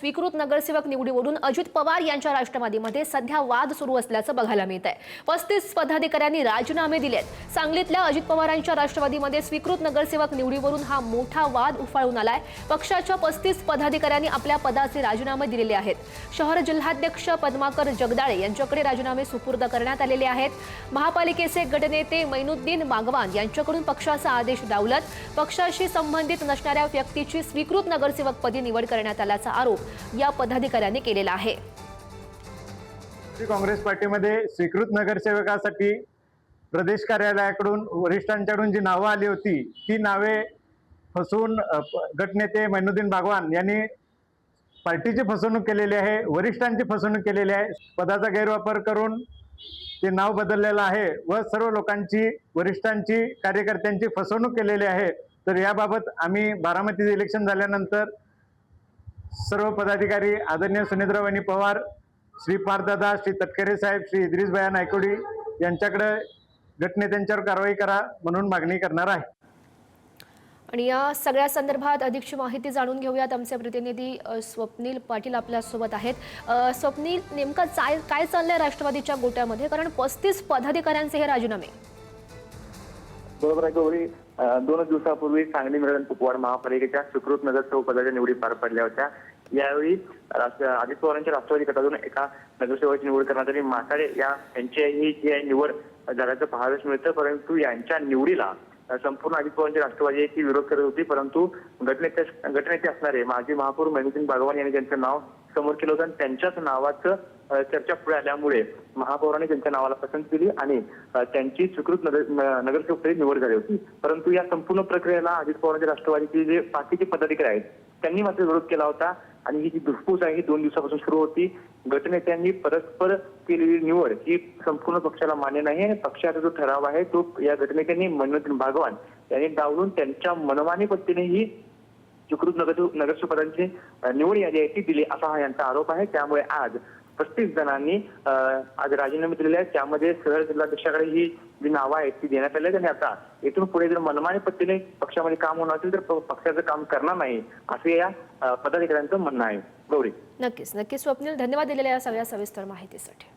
स्वीकृत नगरसेवक निवडीवरून अजित पवार यांच्या राष्ट्रवादीमध्ये सध्या वाद सुरू असल्याचं बघायला मिळत आहे। 35 पदाधिकाऱ्यांनी राजीनामे दिलेत। सांगलीतल्या अजित पवारांच्या राष्ट्रवादीमध्ये स्वीकृत नगरसेवक निवडीवरून हा मोठा वाद उफाळून आलाय। पक्षाच्या 35 पदाधिकाऱ्यांनी आपल्या पदाचे राजीनामे दिलेले आहेत। शहर जिल्हाध्यक्ष पद्माकर जगदाळे यांच्याकडे राजीनामे सुपूर्द करण्यात आलेले आहेत। महापालिकेचे गटनेते मैनुद्दीन बागवान यांच्याकडून पक्षाचा आदेश डावलत पक्षाशी संबंधित नसणाऱ्या व्यक्तीची स्वीकृत नगरसेवक पदी निवड करण्यात आल्याचा आरोप या पदाधिकाऱ्यांनी केलेला आहे। काँग्रेस पार्टीमध्ये स्वीकृत नगरसेवकासाठी प्रदेश कार्यालयाकडून वरिष्ठांकडून जी नावे आली होती ती नावे फसवून गटनेते मैनुद्दीन बागवान यांनी पार्टीची फसवणूक केलेली आहे, वरिष्ठांची फसवणूक केलेली आहे। पदाचा गैरवापर करून ते नाव बदललेलं आहे व सर्व लोकांची, वरिष्ठांची, कार्यकर्त्यांची फसवणूक केलेली आहे। तर याबाबत आम्ही बारामतीचे इलेक्शन झाल्यानंतर सर्व पदाधिकारी आदरणीय सुनेत्रावणी पवार, श्री पारदादा, श्री तटकरे साहेब, श्री इद्रिस भैया नायकोडी यांच्याकडे गटनेत्यांच्यावर कारवाई करा म्हणून मागणी करणार आहे। आणि या सगळ्या संदर्भात अधिकची माहिती जाणून घेऊयात। आमचे प्रतिनिधी स्वप्नील पाटील आपल्या सोबत आहेत। स्वप्नील, नेमका काय चाललंय राष्ट्रवादीच्या गोट्यामध्ये? कारण 35 पदाधिकाऱ्यांचे हे राजीनामे। बरोबर आहे गौरी, 2 दिवसापूर्वी सांगली मिरज कुपवाड महापालिकेच्या स्वीकृत नगरसेवक पदाच्या निवडी पार पडल्या होत्या। यावेळी अजित पवारांच्या राष्ट्रवादी गटातून एका नगरसेवकाची निवड करण्यात आली। मासाडे यांची जी आहे निवड झाल्याचं पाहायला मिळतं, परंतु यांच्या निवडीला संपूर्ण अजित पवारांची राष्ट्रवादी ती विरोध करत होती। परंतु गटनेते असणारे माजी महापौर मैनुद्दीन बागवान यांनी त्यांचं नाव समोर केलं होतं आणि त्यांच्याच नावाचं चर्चा पुढे आल्यामुळे महापौरांनी त्यांच्या नावाला पसंती दिली आणि त्यांची स्वीकृत नगरसेवकपदी निवड झाली होती। परंतु या संपूर्ण प्रक्रियेला अजित पवारांच्या राष्ट्रवादीचे जे बाकीचे पदाधिकारी आहेत त्यांनी मात्र विरोध केला होता आणि ही जी धुसफूस आहे ही 2 दिवसापासून सुरू होती। गटनेत्यांनी परस्पर केलेली निवड ही संपूर्ण पक्षाला मान्य नाही आणि पक्षाचा जो ठराव आहे तो या गटनेत्यांनी मैनुद्दीन बागवान यांनी डावलून त्यांच्या मनमानी पद्धतीने ही स्वीकृत नगरसेवक पदांची निवड यादी आहे ती दिली असा हा यांचा आरोप आहे। त्यामुळे आज 35 जणांनी आज राजीनामे दिलेले आहेत। त्यामध्ये शहर जिल्हाध्यक्षाकडे ही जी नावं आहेत ती देण्यात आली आहेत आणि आता इथून पुढे जर मनमानी पद्धतीने पक्षामध्ये काम होणार असेल तर पक्षाचं काम करणार नाही असे या पदाधिकाऱ्यांचं म्हणणं आहे। गौरी, नक्कीच स्वप्नील, धन्यवाद दिलेल्या या सगळ्या सविस्तर माहितीसाठी।